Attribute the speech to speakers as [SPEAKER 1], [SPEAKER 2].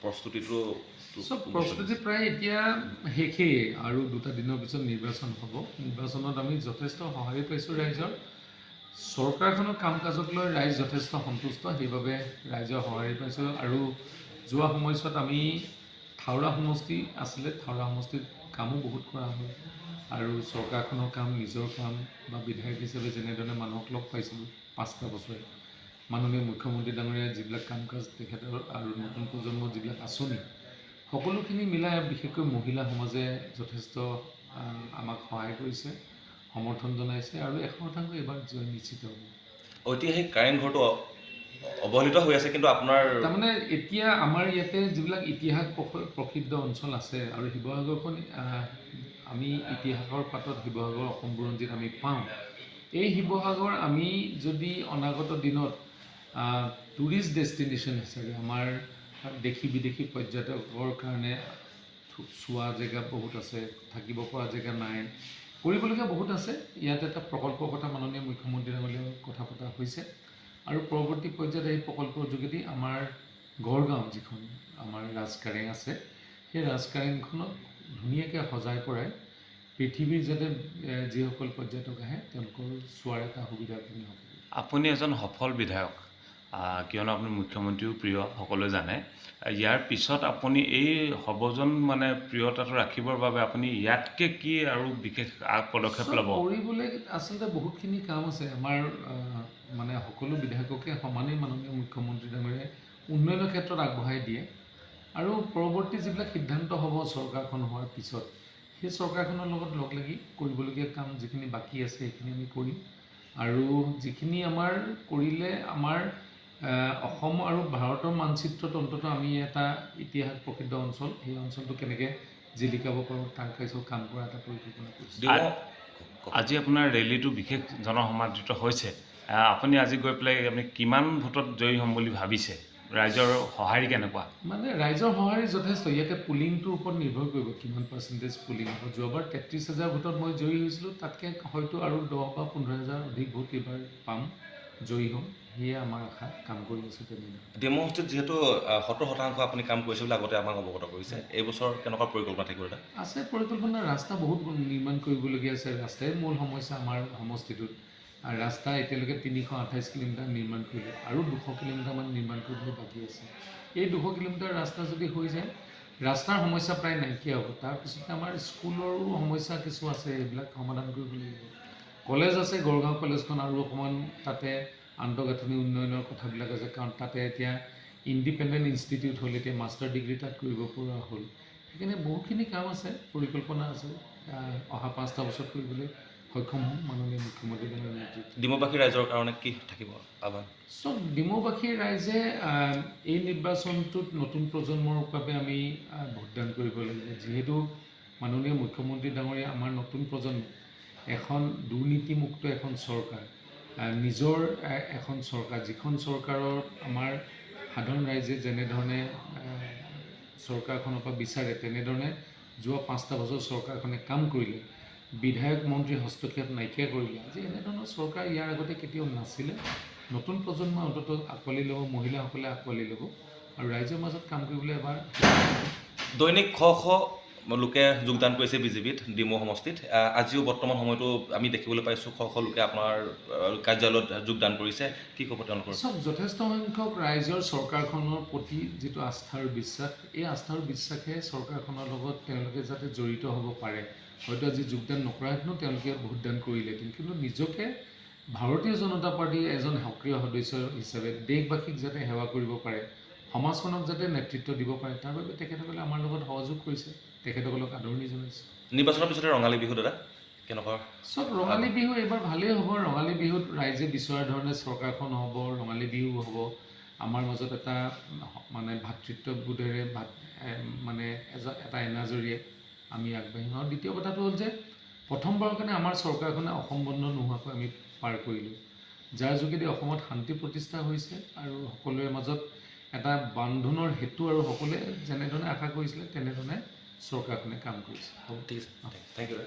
[SPEAKER 1] প্ৰস্তুতিটো
[SPEAKER 2] প্ৰস্তুতি প্ৰায় এতিয়া শেষেই আৰু 2টা দিনৰ পিছত নিৰ্বাচন হ'ব। নিৰ্বাচনত আমি যথেষ্ট সঁহাৰি পাইছোঁ ৰাইজৰ। চৰকাৰখনৰ কাম কাজক লৈ ৰাইজ যথেষ্ট সন্তুষ্ট, সেইবাবে ৰাইজৰ সঁহাৰি পাইছোঁ। আৰু যোৱা সময়ছোৱাত আমি থাওৰা সমষ্টি আছিলে, থাওৰা সমষ্টিত কামো বহুত কৰা হ'ল আৰু চৰকাৰখনৰ কাম, নিজৰ কাম বা বিধায়ক হিচাপে যেনেধৰণে মানুহক লগ পাইছিলোঁ 5টা বছৰে, মাননীয় মুখ্যমন্ত্ৰী ডাঙৰীয়াই যিবিলাক কাম কাজ তেখেতৰ আৰু নতুন প্ৰজন্মৰ যিবিলাক আঁচনি, সকলোখিনি মিলাই বিশেষকৈ মহিলা সমাজে যথেষ্ট আমাক সহায় কৰিছে, সমৰ্থন জনাইছে আৰু 100% এইবাৰ জয় নিশ্চিত হ'ব।
[SPEAKER 1] ঐতিহাসিক কাৰেংঘৰটো অৱহেলিত হৈ আছে, কিন্তু আপোনাৰ
[SPEAKER 2] তাৰমানে এতিয়া আমাৰ ইয়াতে যিবিলাক ইতিহাস প্ৰসিদ্ধ অঞ্চল আছে আৰু শিৱসাগৰখন আমি ইতিহাসৰ পাতত শিৱসাগৰ অসম বুৰঞ্জীত আমি পাওঁ। এই শিৱসাগৰ আমি যদি অনাগত দিনত টুৰিষ্ট ডেষ্টিনেশ্যন হিচাপে আমাৰ দেশী বিদেশী পৰ্যটকৰ কাৰণে চোৱা জেগা বহুত আছে, থাকিব পৰা জেগা নাই, কৰিবলগীয়া বহুত আছে। ইয়াত এটা প্ৰকল্পৰ কথা মাননীয় মুখ্যমন্ত্ৰী ডাঙৰীয়াৰ কথা পতা হৈছে আৰু পৰৱৰ্তী পৰ্যায়ত এই প্ৰকল্পৰ যোগেদি আমাৰ গড়গাঁও যিখন আমাৰ ৰাজকাৰেং আছে, সেই ৰাজকাৰেংখনক ধুনীয়াকৈ সজাই পৰাই পৃথিৱীৰ যাতে যিসকল পৰ্যটক আহে তেওঁলোকৰ চোৱাৰ এটা সুবিধাখিনি হ'ব।
[SPEAKER 3] আপুনি এজন সফল বিধায়ক, কিয়নো আপুনি মুখ্যমন্ত্ৰীও প্ৰিয়, সকলোৱে জানে। ইয়াৰ পিছত আপুনি এই সৰ্বজন প্ৰিয়তাটো ৰাখিবৰ বাবে আপুনি ইয়াতকৈ কি আৰু বিশেষ পদক্ষেপ ল'ব?
[SPEAKER 2] কৰিবলৈ আচলতে বহুতখিনি কাম আছে। আমাৰ সকলো বিধায়ককে সমানেই মাননীয় মুখ্যমন্ত্ৰী ডাঙৰীয়াই উন্নয়নৰ ক্ষেত্ৰত আগবঢ়াই দিয়ে আৰু পৰৱৰ্তী যিবিলাক সিদ্ধান্ত হ'ব চৰকাৰখন হোৱাৰ পিছত, সেই চৰকাৰখনৰ লগত লগ লাগি কৰিবলগীয়া কাম যিখিনি বাকী আছে সেইখিনি আমি কৰিম আৰু যিখিনি আমাৰ কৰিলে আমাৰ অসম আৰু ভাৰতৰ মানচিত্ৰত অন্ততঃ আমি এটা ইতিহাস প্ৰসিদ্ধ অঞ্চল, সেই অঞ্চলটো কেনেকৈ জিলিকাব পাৰোঁ তাৰ পিছত কাম কৰা এটা পৰিকল্পনা কৰিছোঁ।
[SPEAKER 3] আজি আপোনাৰ ৰেলীটো বিশেষ জনসমাদৃত হৈছে। আপুনি আজি গৈ পেলাই আপুনি কিমান ভোটত জয়ী হ'ম বুলি ভাবিছে? ৰাইজৰ সঁহাৰি কেনেকুৱা?
[SPEAKER 2] ৰাইজৰ সঁহাৰি যথেষ্ট। ইয়াতে পুলিংটোৰ ওপৰত নিৰ্ভৰ কৰিব কিমান পাৰ্চেণ্টেজ পুলিং হ'ব। যোৱাবাৰ 33,000 ভোটত মই জয়ী হৈছিলোঁ, তাতকৈ হয়তো আৰু 10 বা 15,000 অধিক ভোট এইবাৰ পাম, জয়ী হ'ম, সেয়ে আমাৰ আশা। কাম কৰি আছোঁ তেনেদৰে।
[SPEAKER 1] ডিমৌ সমষ্টিত যিহেতু 70% আপুনি কাম কৰিছে বুলি আগতে আমাক অৱগত কৰিছে, এই বছৰ কেনেকুৱা পৰিকল্পনা থাকিব?
[SPEAKER 2] আছে পৰিকল্পনা। ৰাস্তা বহুত নিৰ্মাণ কৰিবলগীয়া আছে, ৰাস্তাই মূল সমস্যা আমাৰ সমষ্টিটোত। আৰু ৰাস্তা এতিয়ালৈকে 328 কিলোমিটাৰ নিৰ্মাণ কৰিলে আৰু 200 কিলোমিটাৰমান নিৰ্মাণ কৰিবলৈ বাকী আছে। এই 200 কিলোমিটাৰ ৰাস্তা যদি হৈ যায়, ৰাস্তাৰ সমস্যা প্ৰায় নাইকিয়া হ'ব। তাৰপিছতে আমাৰ স্কুলৰো সমস্যা কিছু আছে, এইবিলাক সমাধান কৰিব লাগিব। কলেজ আছে, গড়গাঁও কলেজখন আৰু অকণমান তাতে আন্তঃগাঁথনি উন্নয়নৰ কথাবিলাক আছে, কাৰণ তাতে এতিয়া ইণ্ডিপেণ্ডেণ্ট ইনষ্টিটিউট হ'ল, এতিয়া মাষ্টাৰ ডিগ্ৰী তাত কৰিব পৰা হ'ল। সেইকাৰণে বহুতখিনি কাম আছে, পৰিকল্পনা আছে, অহা 5টা বছৰত কৰিবলৈ সক্ষম হ'ম মাননীয় মুখ্যমন্ত্ৰী ডাঙৰীয়াৰ নেতৃত্বত।
[SPEAKER 1] ডিমৌবাসী ৰাইজৰ কাৰণে কি থাকিব আহ্বান?
[SPEAKER 2] ডিমৌবাসীৰ ৰাইজে এই নিৰ্বাচনটোত নতুন প্ৰজন্মৰ বাবে আমি ভোটদান কৰিব লাগিব। যিহেতু মাননীয় মুখ্যমন্ত্ৰী ডাঙৰীয়া আমাৰ নতুন প্ৰজন্ম, এখন দুৰ্নীতিমুক্ত এখন চৰকাৰ, নিজৰ এখন চৰকাৰ, যিখন চৰকাৰত আমাৰ সাধাৰণ ৰাইজে যেনেধৰণে চৰকাৰখনৰ পৰা বিচাৰে তেনেধৰণে যোৱা 5টা বছৰ চৰকাৰখনে কাম কৰিলে, বিধায়ক মন্ত্ৰীৰ হস্তক্ষেপ নাইকিয়া কৰিলে। আজি এনেধৰণৰ চৰকাৰ ইয়াৰ আগতে কেতিয়াও নাছিলে। নতুন প্ৰজন্মই অন্ততঃ আঁকোৱালি ল'ব, মহিলাসকলে আঁকোৱালি ল'ব আৰু ৰাইজৰ মাজত কাম কৰিবলৈ এবাৰ।
[SPEAKER 1] দৈনিক শ শ লোকে যোগদান কৰিছে বিজেপিত ডিমৌ সমষ্টিত। আজিও বৰ্তমান সময়তো আমি দেখিবলৈ পাইছোঁ শ শ লোকে আপোনাৰ কাৰ্যালয়ত যোগদান কৰিছে। কি ক'ব তেওঁলোকৰ?
[SPEAKER 2] যথেষ্ট সংখ্যক ৰাইজৰ চৰকাৰখনৰ প্ৰতি যিটো আস্থা আৰু বিশ্বাস, এই আস্থা আৰু বিশ্বাসে চৰকাৰখনৰ লগত তেওঁলোকে যাতে জড়িত হ'ব পাৰে। হয়তো আজি যোগদান নকৰাহেঁতেনো তেওঁলোকে ভোটদান কৰিলেহেঁতেন, কিন্তু নিজকে ভাৰতীয় জনতা পাৰ্টীৰ এজন সক্ৰিয় সদস্য হিচাপে দেশবাসীক যাতে সেৱা কৰিব পাৰে, সমাজখনক যাতে নেতৃত্ব দিব পাৰে, তাৰ বাবে তেখেতসকলে আমাৰ লগত সহযোগ কৰিছে। তেখেতসকলক আদৰণি জনাইছোঁ।
[SPEAKER 1] নিৰ্বাচনৰ পিছতে ৰঙালী বিহু দাদা কেনেকুৱা?
[SPEAKER 2] ৰঙালী বিহু এইবাৰ ভালেই হ'ব। ৰঙালী বিহুত ৰাইজে বিচৰা ধৰণে চৰকাৰখন হ'ব, ৰঙালী বিহু হ'ব। আমাৰ মাজত এটা ভাতৃত্ববোধেৰে এটা এনাজৰীয়ে আমি আগবাঢ়িম। আৰু দ্বিতীয় কথাটো হ'ল যে প্ৰথমবাৰৰ কাৰণে আমাৰ চৰকাৰখনে অসম বন্ধ নোহোৱাকৈ আমি পাৰ কৰিলোঁ, যাৰ যোগেদি অসমত শান্তি প্ৰতিষ্ঠা হৈছে আৰু সকলোৰে মাজত এটা বান্ধোনৰ হেতু, আৰু সকলোৱে যেনেধৰণে আশা কৰিছিলে তেনেধৰণে চৰকাৰখনে কাম কৰিছে।
[SPEAKER 1] ঠিক আছে, থেংক ইউ।